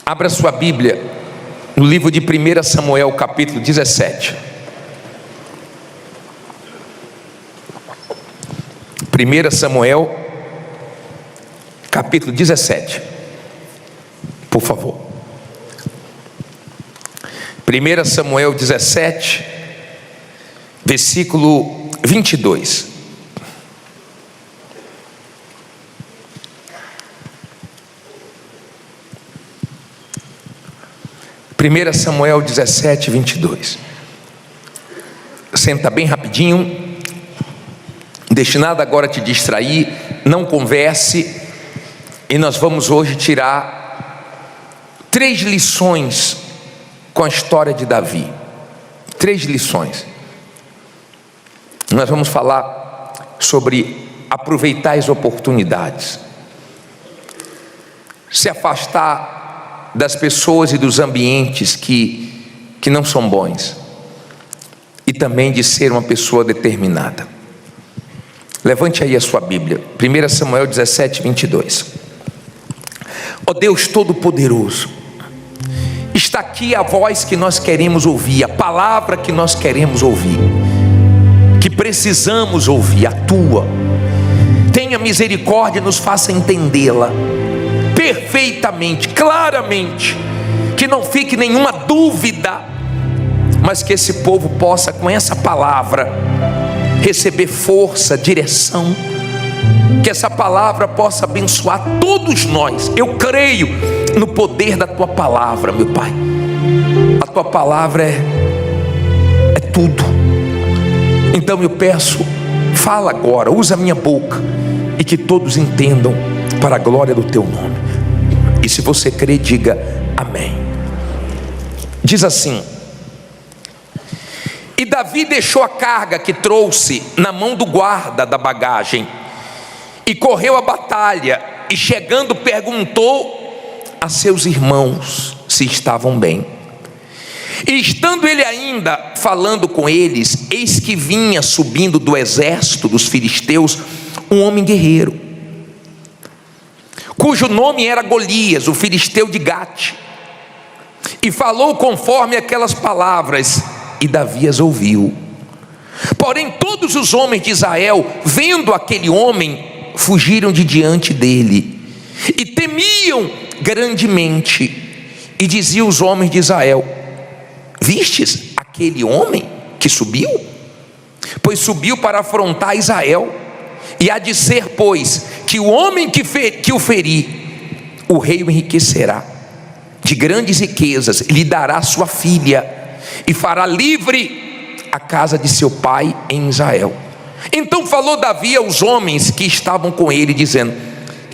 Abra sua Bíblia no livro de 1 Samuel, capítulo 17. 1 Samuel, capítulo 17. Por favor. 1 Samuel 17, versículo 22. Primeira Samuel 17, 22. Senta bem rapidinho, deixe nada agora te distrair, não converse, e nós vamos hoje tirar 3 lições com a história de Davi. 3 lições. Nós vamos falar sobre aproveitar as oportunidades, se afastar das pessoas e dos ambientes que não são bons, e também de ser uma pessoa determinada. Levante aí a sua Bíblia, 1 Samuel 17, 22. Ó Deus Todo-Poderoso, está aqui a voz que nós queremos ouvir, a palavra que nós queremos ouvir, que precisamos ouvir, a Tua. Tenha misericórdia e nos faça entendê-la perfeitamente, claramente, que não fique nenhuma dúvida, mas que esse povo possa, com essa palavra, receber força, direção, que essa palavra possa abençoar todos nós. Eu creio no poder da Tua palavra, meu Pai. A Tua palavra é tudo. Então eu peço, fala agora, usa a minha boca, e que todos entendam para a glória do Teu nome. E se você crê, diga amém. Diz assim: e Davi deixou a carga que trouxe na mão do guarda da bagagem e correu à batalha, e chegando perguntou a seus irmãos se estavam bem. E estando ele ainda falando com eles, eis que vinha subindo do exército dos filisteus um homem guerreiro, cujo nome era Golias, o filisteu de Gate, e falou conforme aquelas palavras, e Davi as ouviu. Porém todos os homens de Israel, vendo aquele homem, fugiram de diante dele, e temiam grandemente. E diziam os homens de Israel: vistes aquele homem que subiu? Pois subiu para afrontar Israel. E há de ser, pois, que o homem que o ferir, o rei o enriquecerá de grandes riquezas, lhe dará sua filha, e fará livre a casa de seu pai em Israel. Então falou Davi aos homens que estavam com ele, dizendo: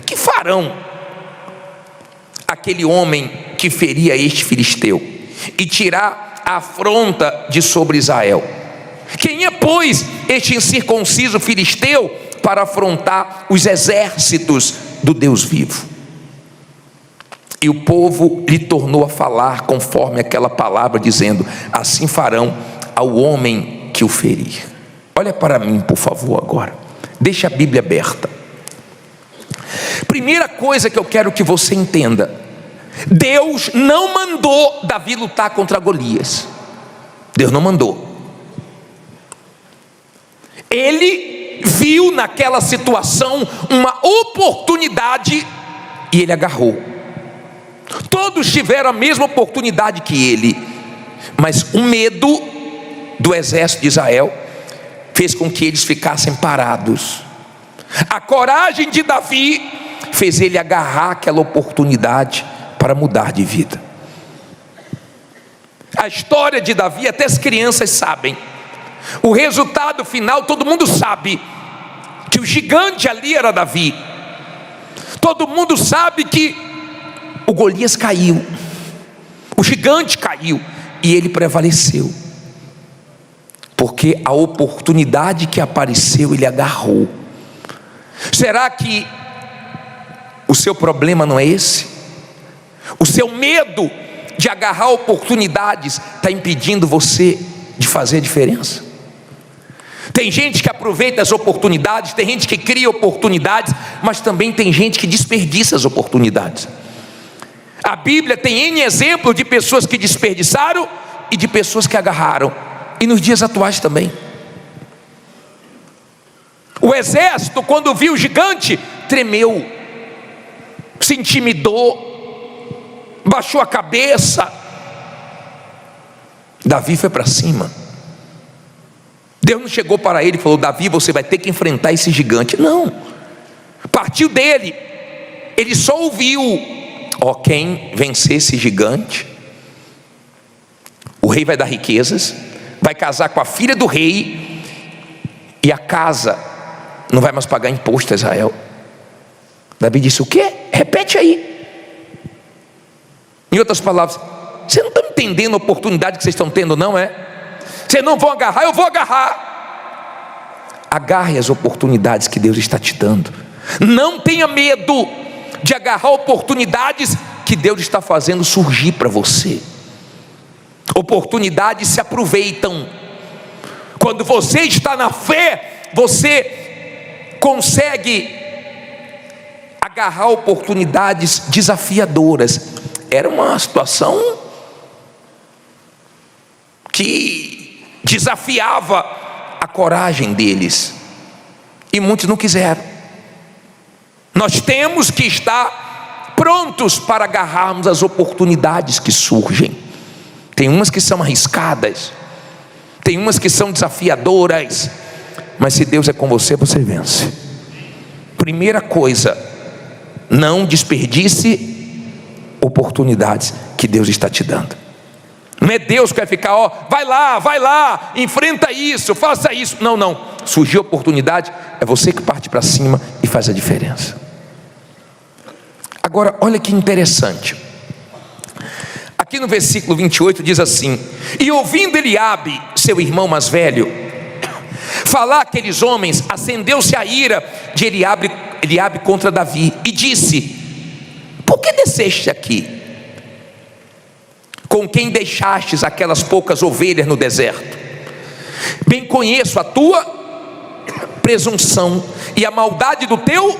que farão aquele homem que feria este filisteu e tirar a afronta de sobre Israel? Quem é, pois, este incircunciso filisteu para afrontar os exércitos do Deus vivo? E o povo lhe tornou a falar conforme aquela palavra, dizendo: assim farão ao homem que o ferir. Olha para mim, por favor, agora. Deixa a Bíblia aberta. Primeira coisa que eu quero que você entenda: Deus não mandou Davi lutar contra Golias. Deus não mandou. Ele viu naquela situação uma oportunidade e ele agarrou. Todos tiveram a mesma oportunidade que ele, mas o medo do exército de Israel fez com que eles ficassem parados. A coragem de Davi fez ele agarrar aquela oportunidade para mudar de vida. A história de Davi, até as crianças sabem. O resultado final todo mundo sabe, que o gigante ali era Davi. Todo mundo sabe que o Golias caiu, o gigante caiu, e ele prevaleceu, porque a oportunidade que apareceu ele agarrou. Será que o seu problema não é esse? O seu medo de agarrar oportunidades está impedindo você de fazer a diferença? Tem gente que aproveita as oportunidades, tem gente que cria oportunidades, mas também tem gente que desperdiça as oportunidades. A Bíblia tem N exemplos de pessoas que desperdiçaram e de pessoas que agarraram, e nos dias atuais também. O exército, quando viu o gigante, tremeu, se intimidou, baixou a cabeça. Davi foi para cima. Deus não chegou para ele e falou: Davi, você vai ter que enfrentar esse gigante. Não, partiu dele. Ele só ouviu: ó, quem vencer esse gigante, o rei vai dar riquezas, vai casar com a filha do rei, e a casa não vai mais pagar imposto a Israel. Davi disse: o quê? Repete aí. Em outras palavras, você não está entendendo a oportunidade que vocês estão tendo, não é? Vocês não vão agarrar, eu vou agarrar. Agarre as oportunidades que Deus está te dando. Não tenha medo de agarrar oportunidades que Deus está fazendo surgir para você. Oportunidades se aproveitam. Quando você está na fé, você consegue agarrar oportunidades desafiadoras. Era uma situação que desafiava a coragem deles, e muitos não quiseram. Nós temos que estar prontos para agarrarmos as oportunidades que surgem. Tem umas que são arriscadas, tem umas que são desafiadoras, mas se Deus é com você, você vence. Primeira coisa, não desperdice oportunidades que Deus está te dando. Não é Deus que vai ficar, ó, vai lá, enfrenta isso, faça isso. Não, não. Surgiu oportunidade, é você que parte para cima e faz a diferença. Agora, olha que interessante. Aqui no versículo 28 diz assim: e ouvindo Eliabe, seu irmão mais velho, falar aqueles homens, acendeu-se a ira de Eliabe contra Davi, e disse: por que desceste aqui? Com quem deixastes aquelas poucas ovelhas no deserto? Bem conheço a tua presunção e a maldade do teu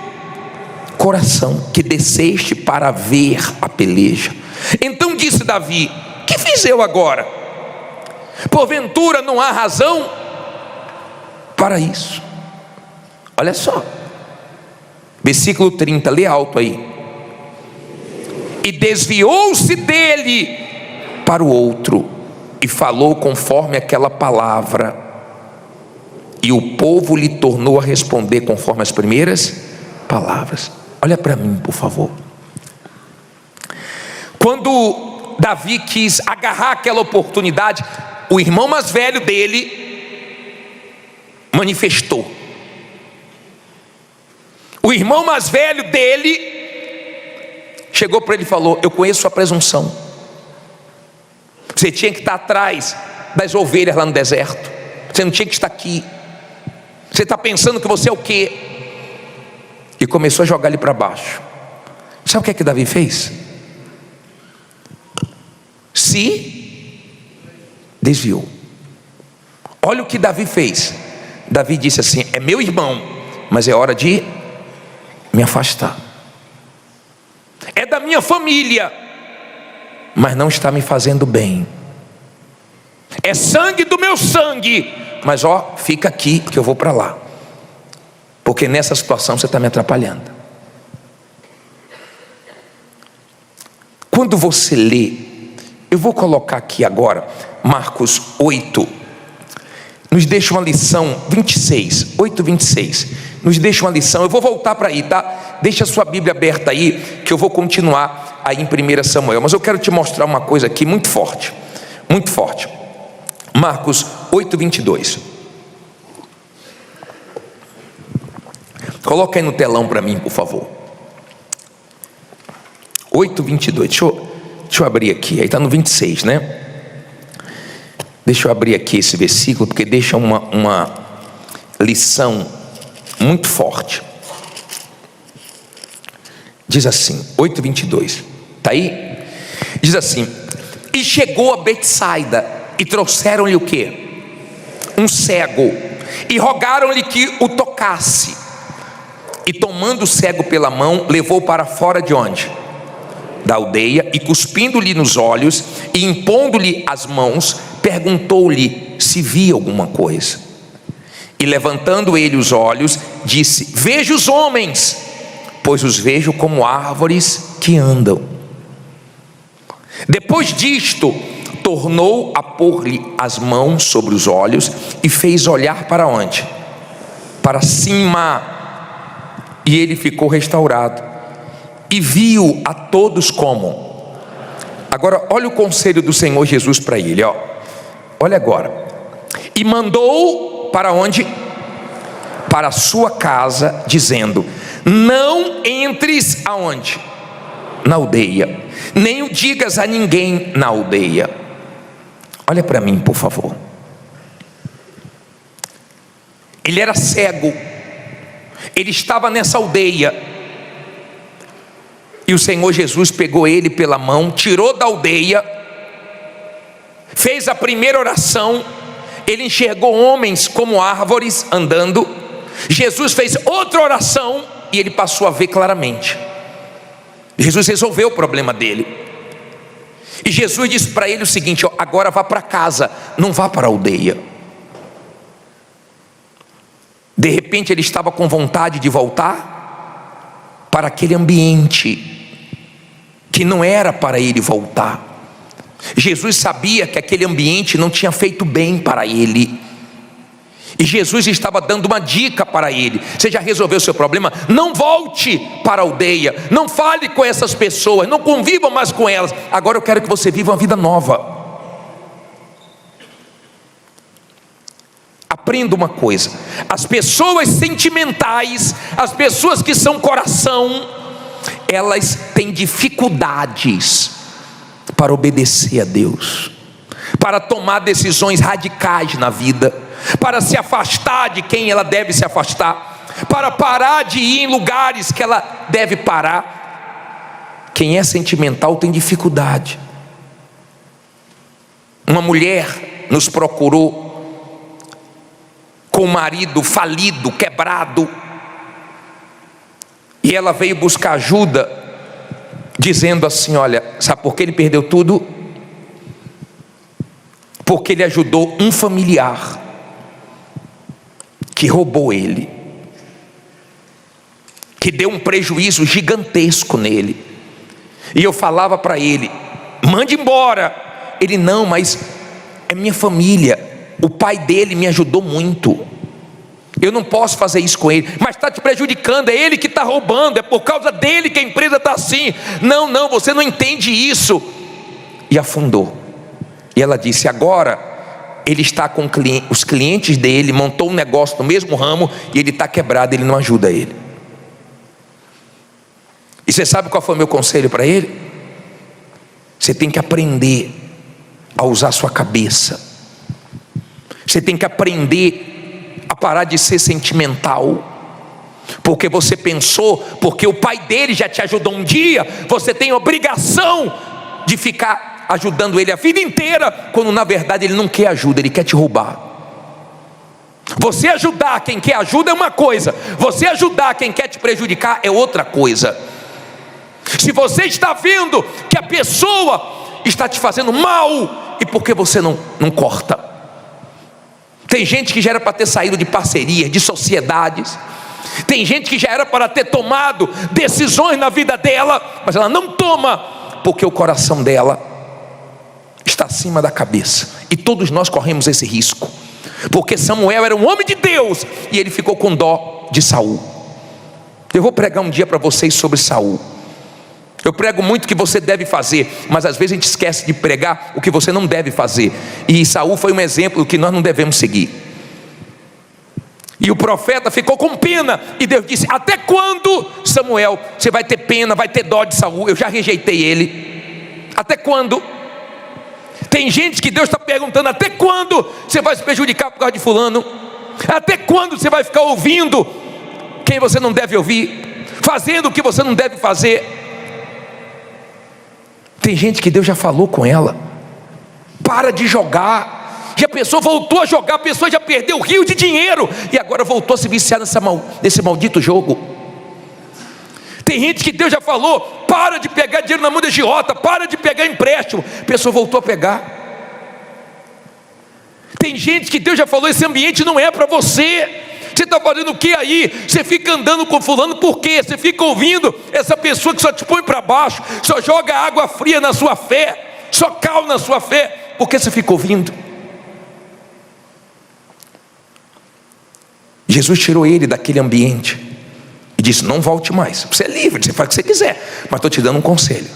coração, que desceste para ver a peleja. Então disse Davi: que fiz eu agora? Porventura não há razão para isso. Olha só, versículo 30, lê alto aí. E desviou-se dele para o outro, e falou conforme aquela palavra, e o povo lhe tornou a responder conforme as primeiras palavras. Olha para mim, por favor. Quando Davi quis agarrar aquela oportunidade, o irmão mais velho dele manifestou. O irmão mais velho dele chegou para ele e falou: eu conheço sua presunção. Você tinha que estar atrás das ovelhas lá no deserto. Você não tinha que estar aqui. Você está pensando que você é o quê? E começou a jogar ele para baixo. Sabe o que é que Davi fez? Se desviou. Olha o que Davi fez. Davi disse assim: é meu irmão, mas é hora de me afastar. É da minha família, mas não está me fazendo bem. É sangue do meu sangue, mas ó, fica aqui que eu vou para lá, porque nessa situação você está me atrapalhando. Quando você lê, eu vou colocar aqui agora Marcos 8, nos deixa uma lição, 26, 8:26, nos deixa uma lição. Eu vou voltar para aí, tá? Deixa a sua Bíblia aberta aí, que eu vou continuar aí em 1 Samuel, mas eu quero te mostrar uma coisa aqui muito forte, muito forte. Marcos 8:22. Coloca aí no telão para mim, por favor. 8:22. Deixa eu abrir aqui. Aí está no 26, né? Deixa eu abrir aqui esse versículo, porque deixa uma lição muito forte. Diz assim, 8:22. Está aí? Diz assim: e chegou a Betsaida, e trouxeram-lhe o quê? Um cego, e rogaram-lhe que o tocasse. E tomando o cego pela mão, levou para fora de onde? da aldeia e, cuspindo-lhe nos olhos e impondo-lhe as mãos, perguntou-lhe se via alguma coisa. E levantando ele os olhos, disse: vejo os homens, pois os vejo como árvores que andam. Depois disto, tornou a pôr-lhe as mãos sobre os olhos e fez olhar para onde? Para cima. E ele ficou restaurado e viu a todos como. Agora olha o conselho do Senhor Jesus para ele, ó. Olha agora. E mandou para onde? Para a sua casa, dizendo: não entres aonde? Na aldeia, nem o digas a ninguém na aldeia. Olha para mim, por favor. Ele era cego, ele estava nessa aldeia, e o Senhor Jesus pegou ele pela mão, tirou da aldeia, fez a primeira oração. Ele enxergou homens como árvores andando. Jesus fez outra oração e ele passou a ver claramente. Jesus resolveu o problema dele. E Jesus disse para ele o seguinte: ó, agora vá para casa, não vá para a aldeia. De repente ele estava com vontade de voltar para aquele ambiente que não era para ele voltar. Jesus sabia que aquele ambiente não tinha feito bem para ele. E Jesus estava dando uma dica para ele: você já resolveu o seu problema? Não volte para a aldeia, não fale com essas pessoas, não conviva mais com elas. Agora eu quero que você viva uma vida nova. Aprenda uma coisa: as pessoas sentimentais, as pessoas que são coração, elas têm dificuldades para obedecer a Deus, para tomar decisões radicais na vida, para se afastar de quem ela deve se afastar, para parar de ir em lugares que ela deve parar. Quem é sentimental tem dificuldade. Uma mulher nos procurou com o marido falido, quebrado, e ela veio buscar ajuda, dizendo assim: olha, sabe por que ele perdeu tudo? Porque ele ajudou um familiar que roubou ele, que deu um prejuízo gigantesco nele. E eu falava para ele: mande embora. Ele: não, mas é minha família, o pai dele me ajudou muito, eu não posso fazer isso com ele. Mas está te prejudicando, é ele que está roubando, é por causa dele que a empresa está assim. Não, você não entende isso. E afundou. E ela disse: agora ele está com os clientes dele, montou um negócio no mesmo ramo e ele está quebrado, ele não ajuda ele. E você sabe qual foi o meu conselho para ele? Você tem que aprender a usar sua cabeça. Você tem que aprender a parar de ser sentimental, porque você pensou, porque o pai dele já te ajudou um dia, você tem obrigação de ficar ajudando ele a vida inteira, quando na verdade ele não quer ajuda, ele quer te roubar. Você ajudar quem quer ajuda é uma coisa, você ajudar quem quer te prejudicar é outra coisa. Se você está vendo que a pessoa está te fazendo mal, e por que você não corta? Tem gente que já era para ter saído de parcerias, de sociedades. Tem gente que já era para ter tomado decisões na vida dela, mas ela não toma, porque o coração dela está acima da cabeça. E todos nós corremos esse risco, porque Samuel era um homem de Deus e ele ficou com dó de Saul. Eu vou pregar um dia para vocês sobre Saul. Eu prego muito o que você deve fazer, mas às vezes a gente esquece de pregar o que você não deve fazer. E Saul foi um exemplo do que nós não devemos seguir. E o profeta ficou com pena, e Deus disse: até quando, Samuel, você vai ter pena, vai ter dó de Saul? Eu já rejeitei ele. Até quando? Tem gente que Deus está perguntando: até quando você vai se prejudicar por causa de fulano? Até quando você vai ficar ouvindo quem você não deve ouvir, fazendo o que você não deve fazer? Tem gente que Deus já falou com ela: para de jogar. E a pessoa voltou a jogar, a pessoa já perdeu rios de dinheiro e agora voltou a se viciar nesse maldito jogo. Tem Tem gente que Deus já falou: para de pegar dinheiro na mão de agiota, para de pegar empréstimo. A pessoa voltou a pegar. Tem gente que Deus já falou: esse ambiente não é para você. Você está fazendo o que aí? Você fica andando com fulano por quê? Você fica ouvindo essa pessoa que só te põe para baixo, só joga água fria na sua fé, só cal na sua fé. Por que você fica ouvindo? Jesus tirou ele daquele ambiente e disse: não volte mais. Você é livre, você faz o que você quiser, mas estou te dando um conselho.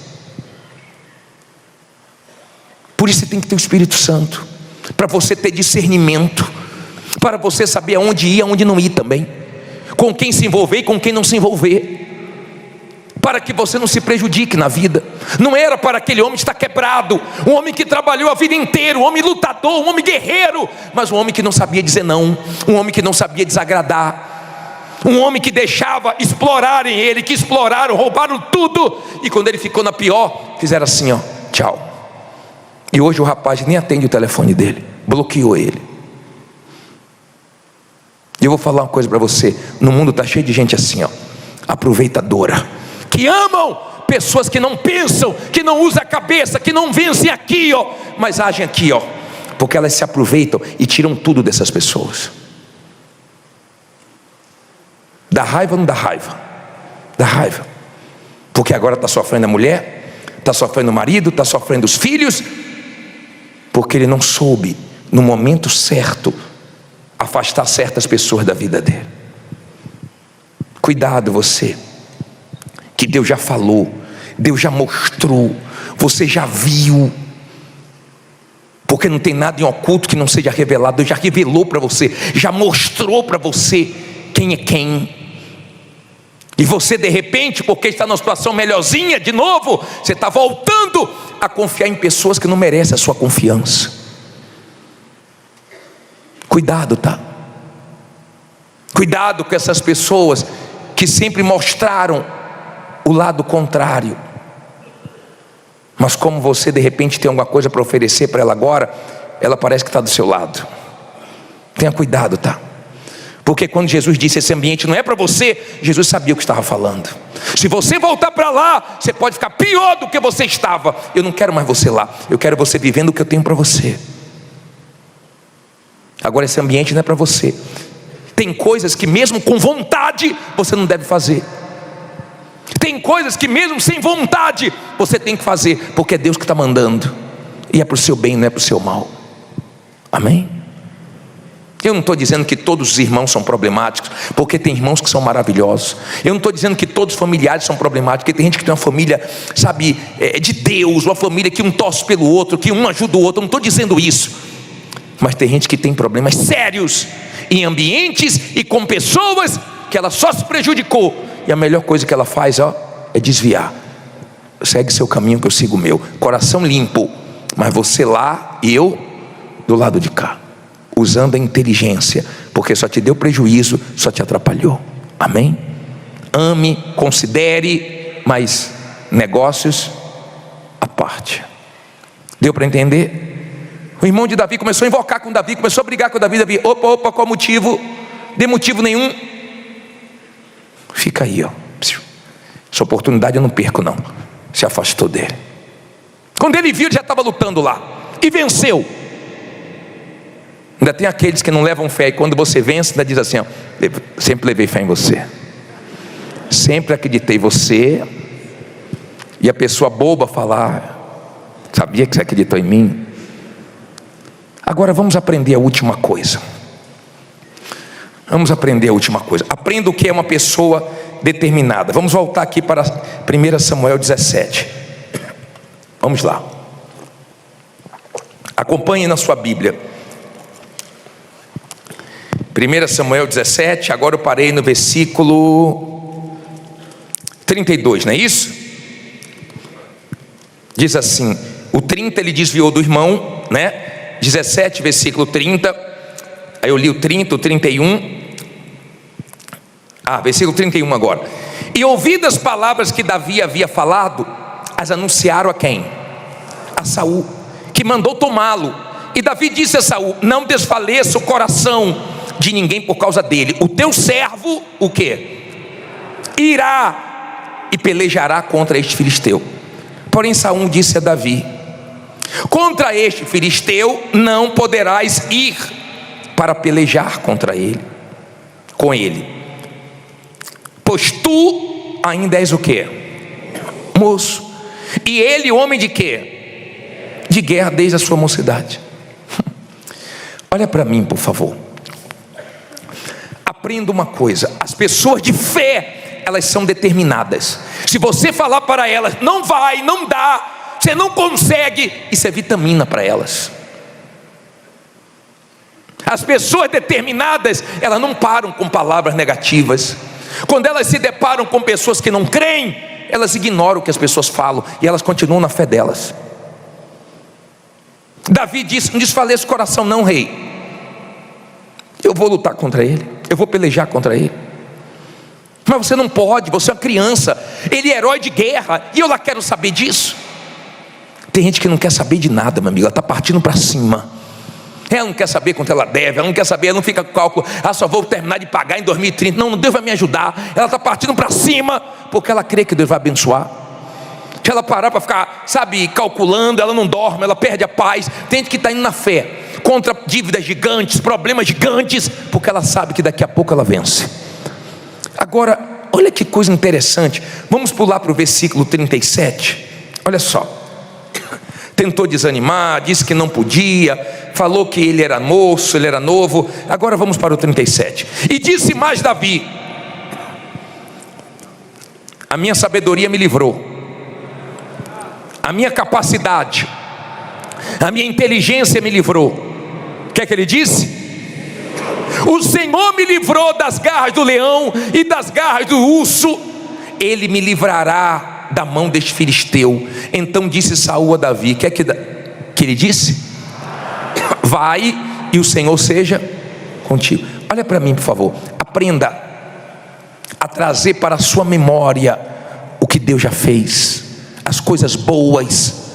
Por isso você tem que ter o Espírito Santo, para você ter discernimento, para você saber aonde ir, aonde não ir também, com quem se envolver e com quem não se envolver, para que você não se prejudique na vida. Não era para aquele homem estar quebrado, um homem que trabalhou a vida inteira, um homem lutador, um homem guerreiro, mas um homem que não sabia dizer não, um homem que não sabia desagradar, um homem que deixava explorarem ele, que exploraram, roubaram tudo, e quando ele ficou na pior, fizeram assim, ó, tchau. E hoje o rapaz nem atende o telefone dele, bloqueou ele. E eu vou falar uma coisa para você: no mundo está cheio de gente assim, ó, aproveitadora, que amam pessoas que não pensam, que não usam a cabeça, que não vencem aqui, ó, mas agem aqui, ó, porque elas se aproveitam e tiram tudo dessas pessoas. Dá raiva ou não dá raiva? Dá raiva, porque agora está sofrendo a mulher, está sofrendo o marido, está sofrendo os filhos, porque ele não soube no momento certo afastar certas pessoas da vida dele. Cuidado você, que Deus já falou, Deus já mostrou, você já viu, porque não tem nada em oculto que não seja revelado. Deus já revelou para você, já mostrou para você quem é quem. E você de repente, porque está numa situação melhorzinha de novo, você está voltando a confiar em pessoas que não merecem a sua confiança. Cuidado, tá? Cuidado com essas pessoas que sempre mostraram o lado contrário, mas como você de repente tem alguma coisa para oferecer para ela agora, ela parece que está do seu lado. Tenha cuidado, tá? Porque quando Jesus disse esse ambiente não é para você, Jesus sabia o que estava falando. Se você voltar para lá, você pode ficar pior do que você estava. Eu não quero mais você lá, eu quero você vivendo o que eu tenho para você. Agora esse ambiente não é para você. Tem coisas que mesmo com vontade você não deve fazer. Tem coisas que mesmo sem vontade você tem que fazer, porque é Deus que está mandando, e é para o seu bem, não é para o seu mal. Amém? Eu não estou dizendo que todos os irmãos são problemáticos, porque tem irmãos que são maravilhosos. Eu não estou dizendo que todos os familiares são problemáticos, porque tem gente que tem uma família, sabe, de Deus, uma família que um torce pelo outro, que um ajuda o outro. Eu não estou dizendo isso. Mas tem gente que tem problemas sérios em ambientes e com pessoas que ela só se prejudicou, e a melhor coisa que ela faz, ó, é desviar. Segue seu caminho que eu sigo o meu. Coração limpo, mas você lá e eu do lado de cá, usando a inteligência, porque só te deu prejuízo, só te atrapalhou. Amém? Ame, considere, mas negócios à parte. Deu para entender? O irmão de Davi começou a invocar com Davi, começou a brigar com Davi. Davi, opa, qual motivo? De motivo nenhum. Fica aí, ó. Essa oportunidade eu não perco não. Se afastou dele. Quando ele viu, ele já estava lutando lá e venceu. Ainda tem aqueles que não levam fé, e quando você vence, ainda diz assim, ó, sempre levei fé em você, sempre acreditei em você. E a pessoa boba falar, sabia que você acreditou em mim? Agora vamos aprender a última coisa. Vamos aprender a última coisa. Aprenda o que é uma pessoa determinada. Vamos voltar aqui para 1 Samuel 17. Vamos lá. Acompanhe na sua Bíblia. 1 Samuel 17, agora eu parei no versículo 32, não é isso? Diz assim, o 30 ele desviou do irmão, né? 17, versículo 30, aí eu li o 30, o 31, versículo 31 agora. E ouvidas as palavras que Davi havia falado, as anunciaram a quem? A Saul, que mandou tomá-lo. E Davi disse a Saul, não desfaleça o coração de ninguém por causa dele, o teu servo, o quê? Irá e pelejará contra este filisteu. Porém Saul disse a Davi: contra este filisteu não poderás ir para pelejar contra ele, com ele, pois tu ainda és o quê? Moço. E ele homem de quê? De guerra desde a sua mocidade. Olha para mim, por favor. Aprenda uma coisa: as pessoas de fé, elas são determinadas. Se você falar para elas, não vai, não dá, você não consegue, isso é vitamina para elas. As pessoas determinadas, elas não param com palavras negativas. Quando elas se deparam com pessoas que não creem, elas ignoram o que as pessoas falam e elas continuam na fé delas. Davi disse: não desfaleça o coração não, rei. Eu vou lutar contra ele, eu vou pelejar contra ele. Mas você não pode, você é uma criança. Ele é herói de guerra e eu lá quero saber disso. Tem gente que não quer saber de nada, meu amigo. Ela está partindo para cima. Ela não quer saber quanto ela deve, ela não quer saber, ela não fica com cálculo: só vou terminar de pagar em 2030. Não, Deus vai me ajudar. Ela está partindo para cima, porque ela crê que Deus vai abençoar. Se ela parar para ficar, calculando, ela não dorme, ela perde a paz. Tem gente que está indo na fé, contra dívidas gigantes, problemas gigantes, porque ela sabe que daqui a pouco ela vence. Agora, olha que coisa interessante. Vamos pular para o versículo 37. Olha só. Tentou desanimar, disse que não podia, falou que ele era moço, ele era novo. Agora vamos para o 37. E disse mais Davi: a minha sabedoria me livrou, a minha capacidade, a minha inteligência me livrou. O que é que ele disse? O Senhor me livrou das garras do leão e das garras do urso. Ele me livrará da mão deste filisteu. Então disse Saul a Davi: que é que ele disse? Vai e o Senhor seja contigo. Olha para mim, por favor. Aprenda a trazer para a sua memória o que Deus já fez, as coisas boas.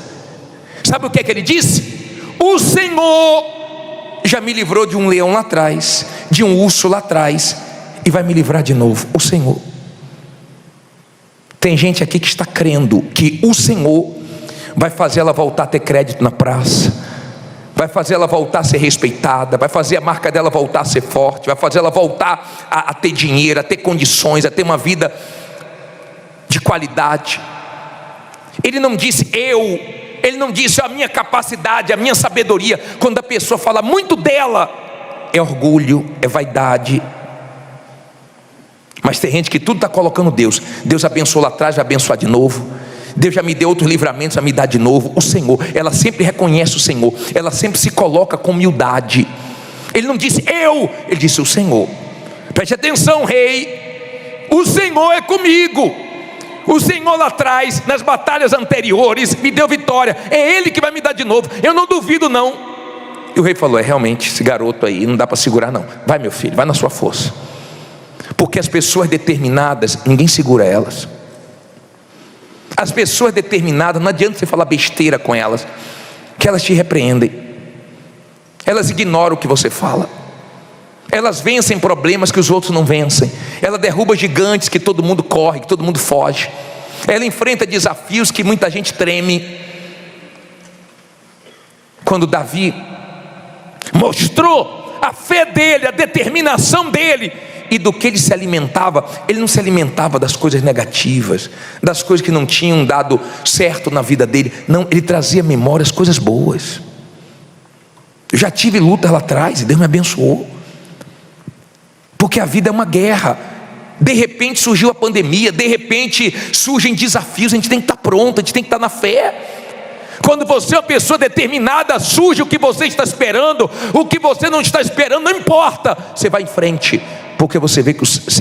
Sabe o que é que ele disse? O Senhor já me livrou de um leão lá atrás, de um urso lá atrás, e vai me livrar de novo. O Senhor. Tem gente aqui que está crendo que o Senhor vai fazer ela voltar a ter crédito na praça, vai fazer ela voltar a ser respeitada, vai fazer a marca dela voltar a ser forte, vai fazer ela voltar a ter dinheiro, a ter condições, a ter uma vida de qualidade. Ele não disse ele não disse a minha capacidade, a minha sabedoria. Quando a pessoa fala muito dela, é orgulho, é vaidade. Mas tem gente que tudo está colocando Deus. Deus abençoou lá atrás, vai abençoar de novo. Deus já me deu outros livramentos, vai me dar de novo. O Senhor, ela sempre reconhece o Senhor, ela sempre se coloca com humildade. Ele não disse ele disse o Senhor. Preste atenção, rei, o Senhor é comigo. O Senhor lá atrás, nas batalhas anteriores, me deu vitória. É Ele que vai me dar de novo, eu não duvido não. E o rei falou: realmente, esse garoto aí não dá para segurar não. Vai, meu filho, vai na sua força. Porque as pessoas determinadas, ninguém segura elas. As pessoas determinadas, não adianta você falar besteira com elas, que elas te repreendem. Elas ignoram o que você fala. Elas vencem problemas que os outros não vencem. Ela derruba gigantes que todo mundo corre, que todo mundo foge. Ela enfrenta desafios que muita gente treme. Quando Davi mostrou a fé dele, a determinação dele, e do que ele se alimentava, ele não se alimentava das coisas negativas, das coisas que não tinham dado certo na vida dele. Não, ele trazia à memória as coisas boas. Eu já tive luta lá atrás e Deus me abençoou. Porque a vida é uma guerra. De repente surgiu a pandemia, de repente surgem desafios, a gente tem que estar pronto, a gente tem que estar na fé. Quando você é uma pessoa determinada, surge o que você está esperando, o que você não está esperando, não importa, você vai em frente, porque você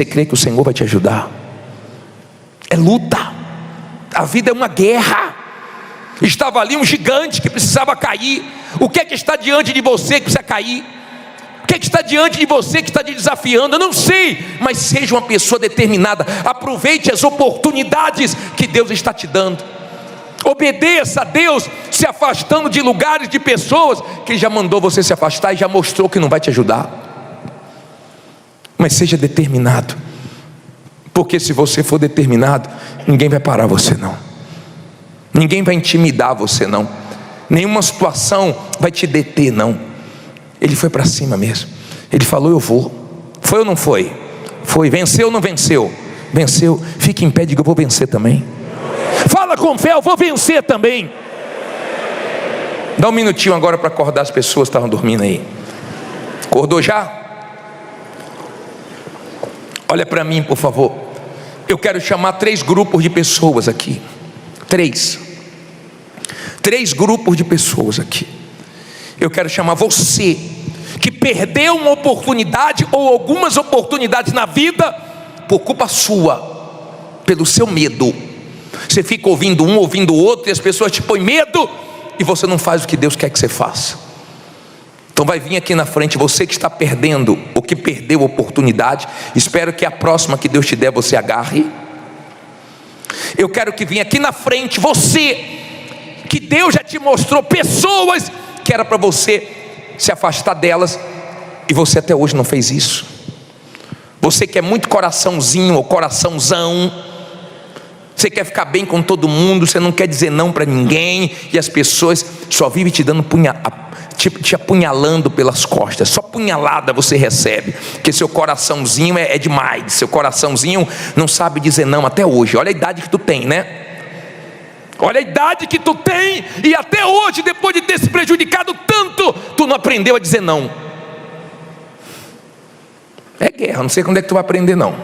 crê que o Senhor vai te ajudar. É luta, a vida é uma guerra. Estava ali um gigante que precisava cair. O que é que está diante de você que precisa cair? O que é que está diante de você que está te desafiando? Eu não sei, mas seja uma pessoa determinada. Aproveite as oportunidades que Deus está te dando. Obedeça a Deus, se afastando de lugares, de pessoas que Ele já mandou você se afastar e já mostrou que não vai te ajudar. Mas seja determinado, Porque se você for determinado, ninguém vai parar você não. Ninguém vai intimidar você não. Nenhuma situação vai te deter não. Ele foi para cima mesmo. Ele falou: eu vou. Foi ou não foi? Foi. Venceu ou não venceu? Venceu. Fique em pé e diga: eu vou vencer também. Fala com fé: eu vou vencer também. Dá um minutinho agora para acordar as pessoas que estavam dormindo aí. Acordou já? Olha para mim, por favor. Eu quero chamar 3 grupos de pessoas aqui. 3 grupos de pessoas aqui. Eu quero chamar você que perdeu uma oportunidade ou algumas oportunidades na vida por culpa sua, pelo seu medo. Você fica ouvindo um, ouvindo o outro, e as pessoas te põem medo, e você não faz o que Deus quer que você faça. Então vai vir aqui na frente você que está perdendo, ou que perdeu a oportunidade. Espero que a próxima que Deus te der você agarre. Eu quero que venha aqui na frente você que Deus já te mostrou pessoas que era para você se afastar delas, e você até hoje não fez isso. Você que é muito coraçãozinho ou coraçãozão, você quer ficar bem com todo mundo, você não quer dizer não para ninguém, e as pessoas só vivem te dando te apunhalando pelas costas. Só punhalada você recebe, porque seu coraçãozinho é demais. Seu coraçãozinho não sabe dizer não até hoje. Olha a idade que tu tem, né? Olha a idade que tu tem, e até hoje, depois de ter se prejudicado tanto, tu não aprendeu a dizer não. É guerra, não sei quando é que tu vai aprender não.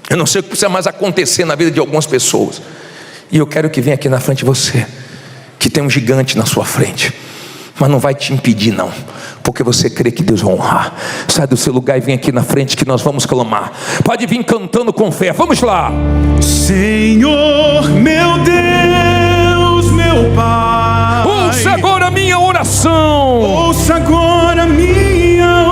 Eu não sei o que precisa mais acontecer na vida de algumas pessoas. E eu quero que venha aqui na frente você, que tem um gigante na sua frente, mas não vai te impedir não, porque você crê que Deus vai honrar. Sai do seu lugar e vem aqui na frente, que nós vamos clamar. Pode vir cantando com fé, vamos lá. Senhor, meu Deus, meu Pai, ouça agora a minha oração. Ouça agora a minha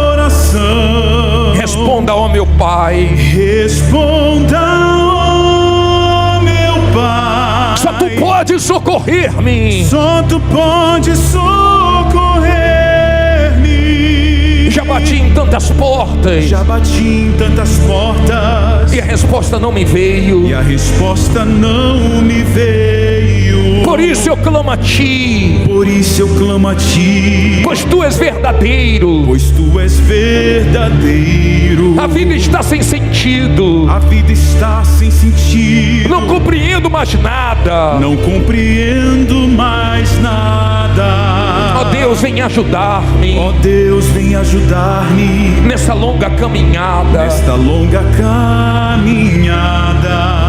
oração. Responda, ó meu Pai. Responda, ó meu Pai. Só tu pode socorrer-me. Só tu pode socorrer-me. Já bati em tantas portas, já bati em tantas portas, e a resposta não me veio. E a resposta não me veio. Por isso eu clamo a ti. Por isso eu clamo a ti. Pois tu és verdadeiro. Pois tu és verdadeiro. A vida está sem sentido. A vida está sem sentido. Não compreendo mais nada. Não compreendo mais nada. Ó Deus, vem ajudar-me. Ó Deus, vem ajudar-me nessa longa caminhada. Nesta longa caminhada.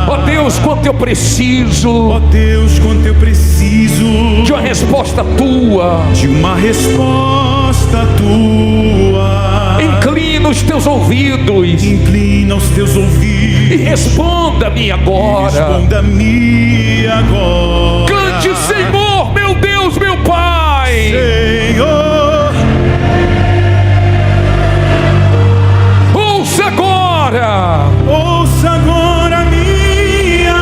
Ó Deus, quanto eu preciso. Ó Deus, quanto eu preciso de uma resposta tua. De uma resposta tua. Inclina os teus ouvidos. Inclina os teus ouvidos. E responda-me agora. Responda-me agora. Cante, Senhor, meu Deus, meu Pai. Senhor. Ouça agora. Ouça agora a minha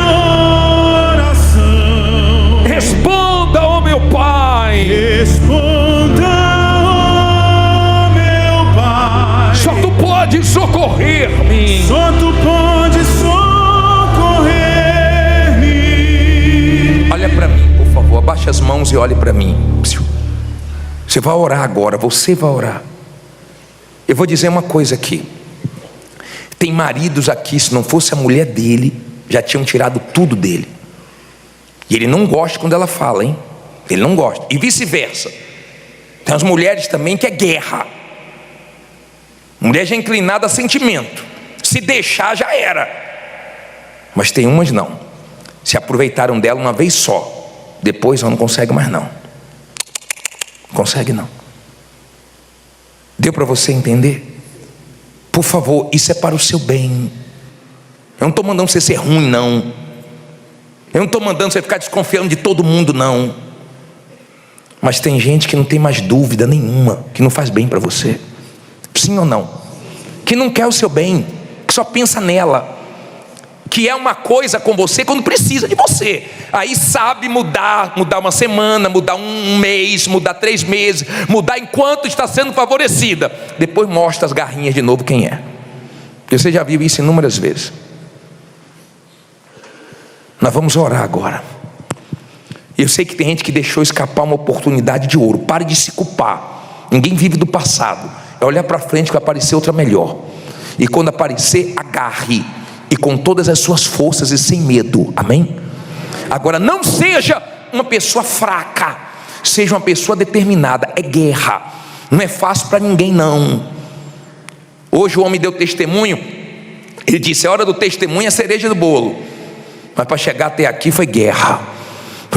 oração. Responda, ó meu Pai. Responda, ó meu Pai. Só tu pode socorrer-me. Só tu pode socorrer-me. Olha para mim, por favor, abaixa as mãos e olhe para mim. Você vai orar agora, você vai orar. Eu vou dizer uma coisa aqui. Tem maridos aqui, se não fosse a mulher dele, já tinham tirado tudo dele. E ele não gosta quando ela fala, hein? Ele não gosta. E vice-versa. Tem as mulheres também que é guerra. Mulher já inclinada a sentimento. Se deixar já era. Mas tem umas não. Se aproveitaram dela uma vez só. Depois ela não consegue mais não. Consegue não. Deu para você entender? Por favor, isso é para o seu bem. Eu não estou mandando você ser ruim não. Eu não estou mandando você ficar desconfiando de todo mundo não. Mas tem gente que não tem mais dúvida nenhuma, que não faz bem para você. Sim ou não? Que não quer o seu bem, que só pensa nela, que é uma coisa com você quando precisa de você. Aí sabe mudar uma semana, mudar um mês, mudar 3 meses, mudar enquanto está sendo favorecida. Depois mostra as garrinhas de novo quem é. Você já viu isso inúmeras vezes. Nós vamos orar agora. Eu sei que tem gente que deixou escapar uma oportunidade de ouro. Pare de se culpar. Ninguém vive do passado. É olhar para frente que vai aparecer outra melhor. E quando aparecer, agarre. E com todas as suas forças e sem medo. Amém? Agora, não seja uma pessoa fraca. Seja uma pessoa determinada. É guerra. Não é fácil para ninguém, não. Hoje o homem deu testemunho. Ele disse: a hora do testemunho é a cereja do bolo. Mas para chegar até aqui foi guerra.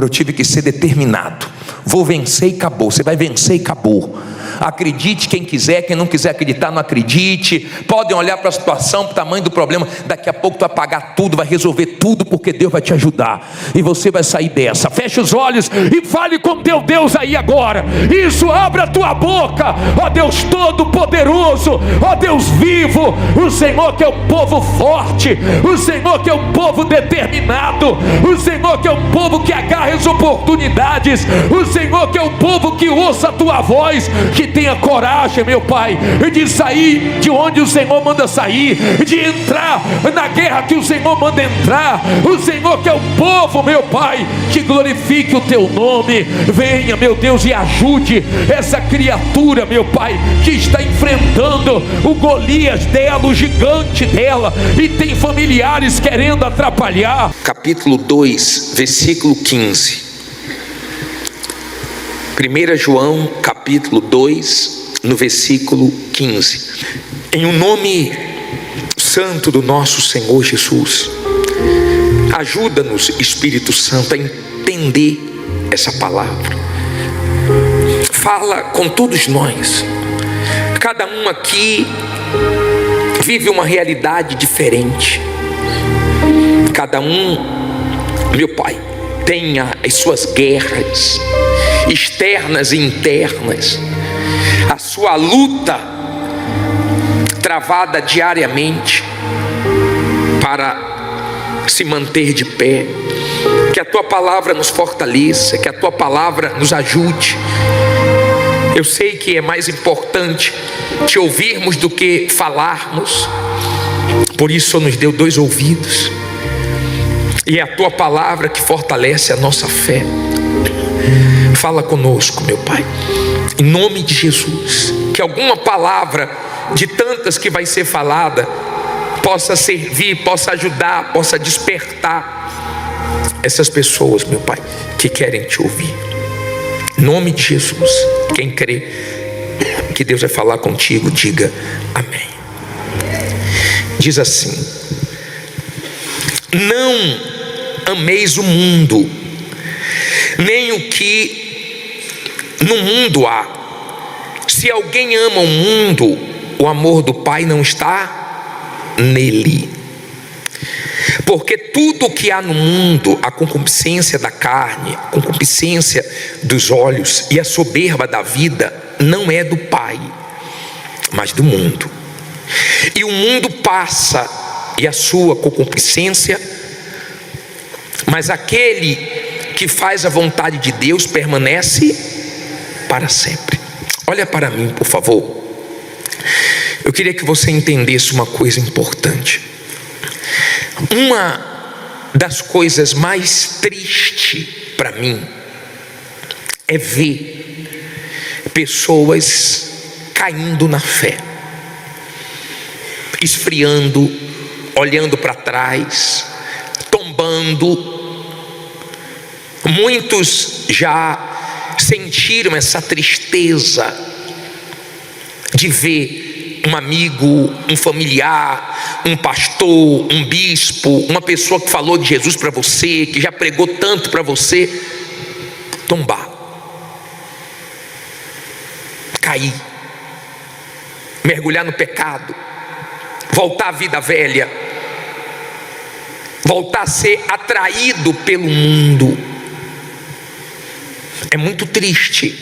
Eu tive que ser determinado. Vou vencer e acabou. Você vai vencer e acabou. Acredite quem quiser, quem não quiser acreditar, não acredite. Podem olhar para a situação, para o tamanho do problema. Daqui a pouco tu vai pagar tudo, vai resolver tudo, porque Deus vai te ajudar. E você vai sair dessa. Feche os olhos e fale com teu Deus aí agora. Isso, abra a tua boca. Ó Deus Todo-Poderoso, ó Deus vivo, o Senhor que é o povo forte, o Senhor que é o povo determinado, o Senhor que é o povo que agarra as oportunidades, o Senhor que é o povo que ouça a tua voz, que tenha coragem, meu Pai, de sair de onde o Senhor manda sair, de entrar na guerra que o Senhor manda entrar. O Senhor que é o povo, meu Pai, que glorifique o teu nome. Venha, meu Deus, e ajude essa criatura, meu Pai, que está enfrentando o Golias dela, o gigante dela, e tem familiares querendo atrapalhar. Capítulo 2, versículo 15. 1 João capítulo 2, no versículo 15. Em o nome santo do nosso Senhor Jesus, ajuda-nos, Espírito Santo, a entender essa palavra. Fala com todos nós. Cada um aqui vive uma realidade diferente. Cada um, meu Pai, tem as suas guerras externas e internas, a sua luta travada diariamente para se manter de pé. Que a tua palavra nos fortaleça, que a tua palavra nos ajude. Eu sei que é mais importante te ouvirmos do que falarmos, por isso o Senhor nos deu 2 ouvidos, e é a tua palavra que fortalece a nossa fé. Fala conosco, meu Pai, em nome de Jesus. Que alguma palavra de tantas que vai ser falada possa servir, possa ajudar, possa despertar essas pessoas, meu Pai, que querem te ouvir. Em nome de Jesus. Quem crê que Deus vai falar contigo, diga amém. Diz assim: não ameis o mundo, nem o que no mundo há. Se alguém ama o mundo, o amor do Pai não está nele. Porque tudo o que há no mundo, a concupiscência da carne, a concupiscência dos olhos e a soberba da vida, não é do Pai, mas do mundo. E o mundo passa, e a sua concupiscência, mas aquele que faz a vontade de Deus permanece para sempre. Olha para mim, por favor. Eu queria que você entendesse uma coisa importante. Uma das coisas mais tristes para mim é ver pessoas caindo na fé, esfriando, olhando para trás, tombando. Muitos já sentiram essa tristeza de ver um amigo, um familiar, um pastor, um bispo, uma pessoa que falou de Jesus para você, que já pregou tanto para você, tombar, cair, mergulhar no pecado, voltar à vida velha, voltar a ser atraído pelo mundo. É muito triste,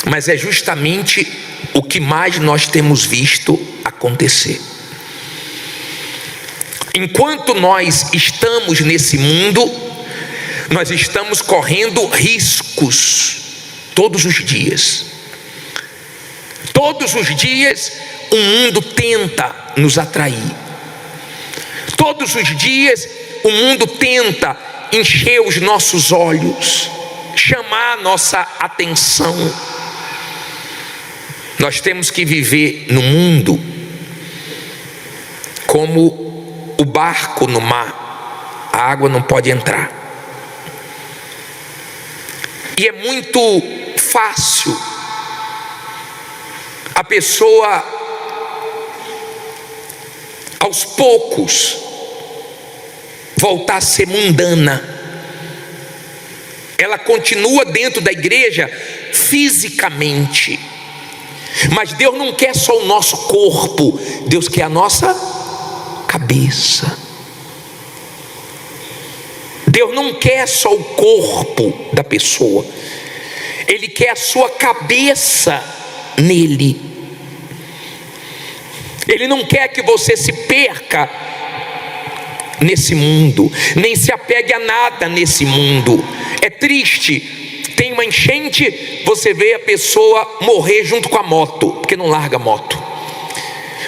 mas é justamente o que mais nós temos visto acontecer. Enquanto nós estamos nesse mundo, nós estamos correndo riscos todos os dias. Todos os dias o mundo tenta nos atrair. Todos os dias o mundo tenta encher os nossos olhos, chamar a nossa atenção. Nós temos que viver no mundo como o barco no mar. A água não pode entrar. E é muito fácil a pessoa, aos poucos, voltar a ser mundana. Ela continua dentro da igreja fisicamente, mas Deus não quer só o nosso corpo, Deus quer a nossa cabeça. Deus não quer só o corpo da pessoa, Ele quer a sua cabeça nele. Ele não quer que você se perca nesse mundo, nem se apegue a nada nesse mundo. É triste, tem uma enchente, você vê a pessoa morrer junto com a moto, porque não larga a moto.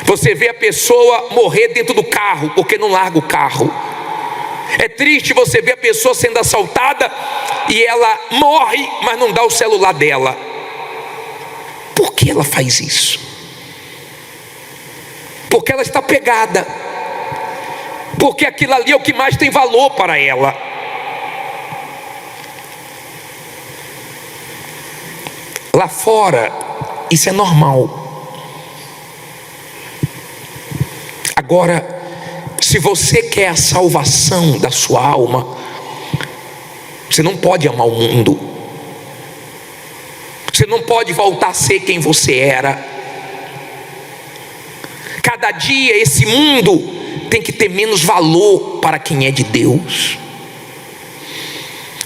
Você vê a pessoa morrer dentro do carro, porque não larga o carro. É triste você ver a pessoa sendo assaltada e ela morre, mas não dá o celular dela. Por que ela faz isso? Porque ela está pegada, porque aquilo ali é o que mais tem valor para ela. Lá fora isso é normal. Agora, se você quer a salvação da sua alma, você não pode amar o mundo. Você não pode voltar a ser quem você era. Cada dia esse mundo tem que ter menos valor para quem é de Deus.